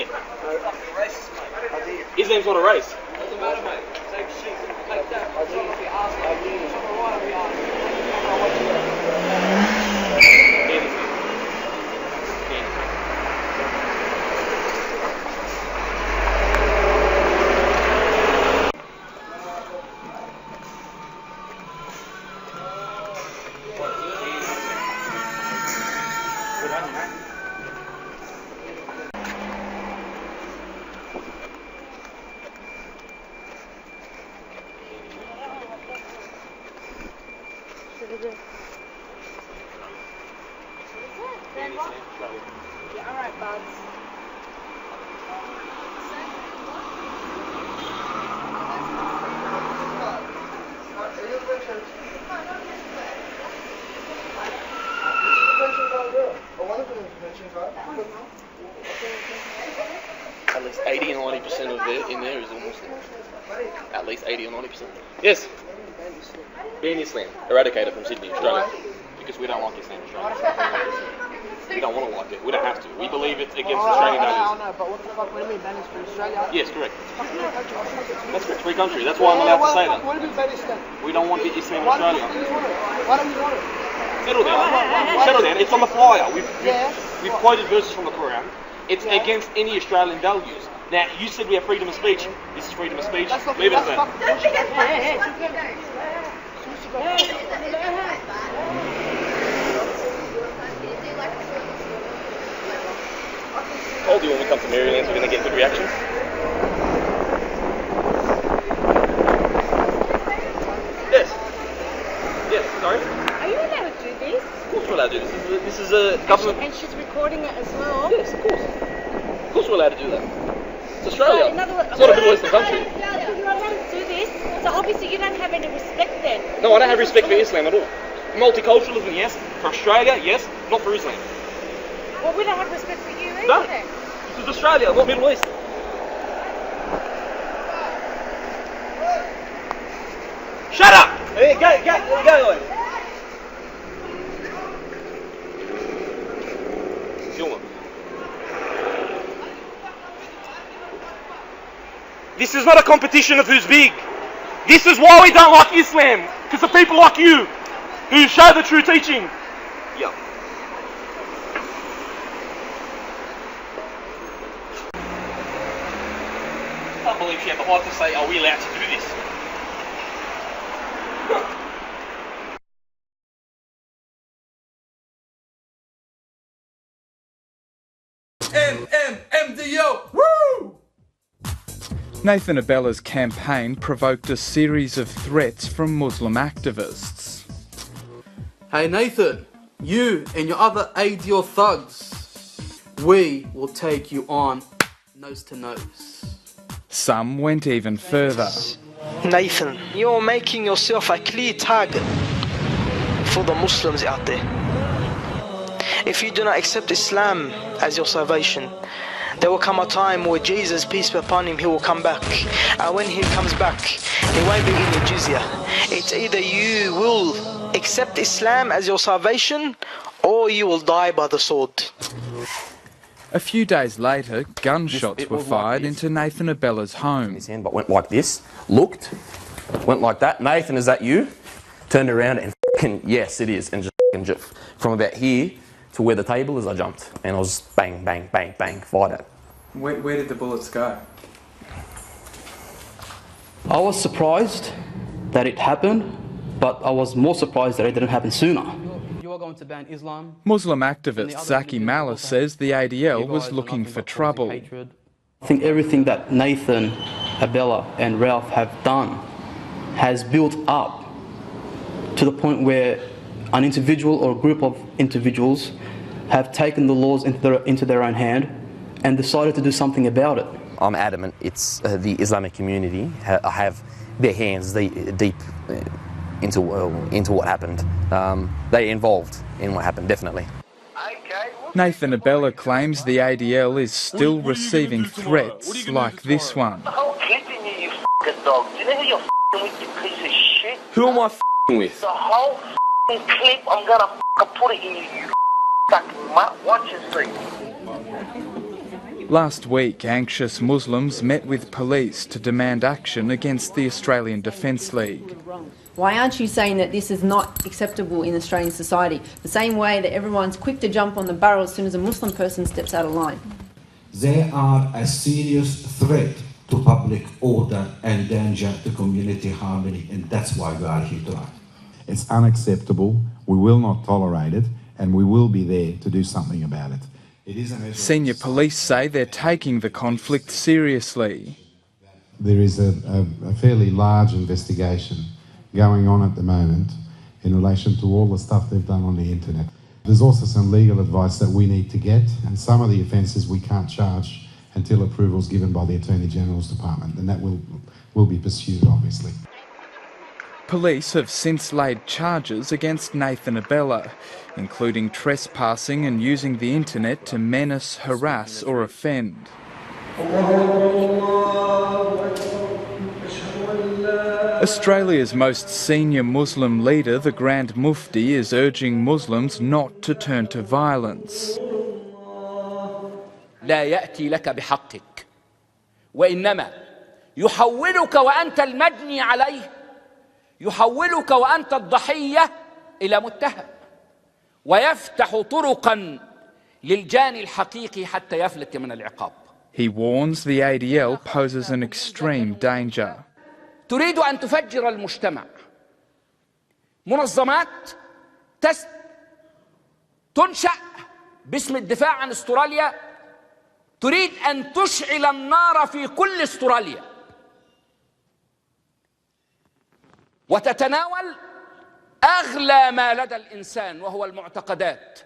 it. Islam's not a race. Yeah, alright, buds. At least 80 and 90% of there in there is all Muslim. At least 80 or 90%. Yes. Ban Islam. Eradicate it from Sydney, Australia. Because we don't like Islam in Australia. We don't want to like it. We don't have to. We believe it's against Australian values. I know, but what the fuck? What do you mean ban is for Australia? Yes, correct. That's correct. Free country. That's why I'm allowed to say that. What do you mean ban Islam? We don't want the Islam in Australia. Why don't you want it? Settle down. Settle down. It's on the flyer. We've quoted verses from the Quran. It's against any Australian values. Now, you said we have freedom of speech. This is freedom of speech. Leave it at that. Told you when we come to Maryland we're going to get good reactions. Yes. Yes, sorry? Are you allowed to do this? Of course we're allowed to do this. This is a government... And she's recording it as well? Yes, of course. Of course we're allowed to do that. It's Australia. So, in other words, it's not a Middle Eastern country. You're allowed to do this, so obviously you don't have any respect then. No, I don't have respect for Islam at all. Multiculturalism, yes. For Australia, yes. Not for Islam. Well, we don't have respect for you either No. then. This is Australia, not Middle East. Shut up! Hey, go. This is not a competition of who's big. This is why we don't like Islam. Because of people like you who show the true teaching. Yeah. I can't believe she had the heart to say, are we allowed to do this? MDO, woo! Nathan Abella's campaign provoked a series of threats from Muslim activists. Hey Nathan, you and your other ADO thugs, we will take you on nose to nose. Some went even further. Nathan, you're making yourself a clear target for the Muslims out there. If you do not accept Islam as your salvation, there will come a time where Jesus, peace be upon him, he will come back. And when he comes back, he won't be in the jizya. It's either you will accept Islam as your salvation, or you will die by the sword. A few days later, gunshots were fired into Nathan Abella's home. His hand, but went like this, looked, went like that. Nathan, is that you? Turned around and yes, it is. And just from about here to where the table is, I jumped. And I was bang, bang, bang, bang, fired at. Where did the bullets go? I was surprised that it happened, but I was more surprised that it didn't happen sooner. You are going to ban Islam. Muslim activist Zaki Mallah says the ADL was looking for trouble. I think everything that Nathan, Abella and Ralph have done has built up to the point where an individual or a group of individuals have taken the laws into their own hand and decided to do something about it. I'm adamant it's the Islamic community have their hands deep into what happened. They're involved in what happened, definitely. Nathan Abella claims the ADL is still receiving threats like this one. The whole clip in you, you f***ing dog. Do you know who you're f***ing with, you piece of shit? Who am I f***ing with? The whole f***ing clip, I'm gonna f***ing put it in you, you f***ing mutt. Watch and see. Last week, anxious Muslims met with police to demand action against the Australian Defence League. Why aren't you saying that this is not acceptable in Australian society? The same way that everyone's quick to jump on the barrel as soon as a Muslim person steps out of line. They are a serious threat to public order and danger to community harmony, and that's why we are here tonight. It's unacceptable, we will not tolerate it, and we will be there to do something about it. Senior police say they're taking the conflict seriously. There is a fairly large investigation going on at the moment in relation to all the stuff they've done on the internet. There's also some legal advice that we need to get, and some of the offences we can't charge until approval is given by the Attorney General's Department, and that will be pursued, obviously. Police have since laid charges against Nathan Abella, including trespassing and using the internet to menace, harass or offend. Australia's most senior Muslim leader, the Grand Mufti, is urging Muslims not to turn to violence. لا يأتي لك بحقك وإنما يحولك وأنت المجني عليه يحولك وأنت الضحية إلى متهم ويفتح طرقا للجاني الحقيقي حتى يفلت من العقاب. He warns the ADL poses an extreme danger. تريد أن تفجر المجتمع. منظمات تنشأ باسم الدفاع عن استراليا تريد أن تشعل النار في كل استراليا وتتناول أغلى ما لدى الإنسان وهو المعتقدات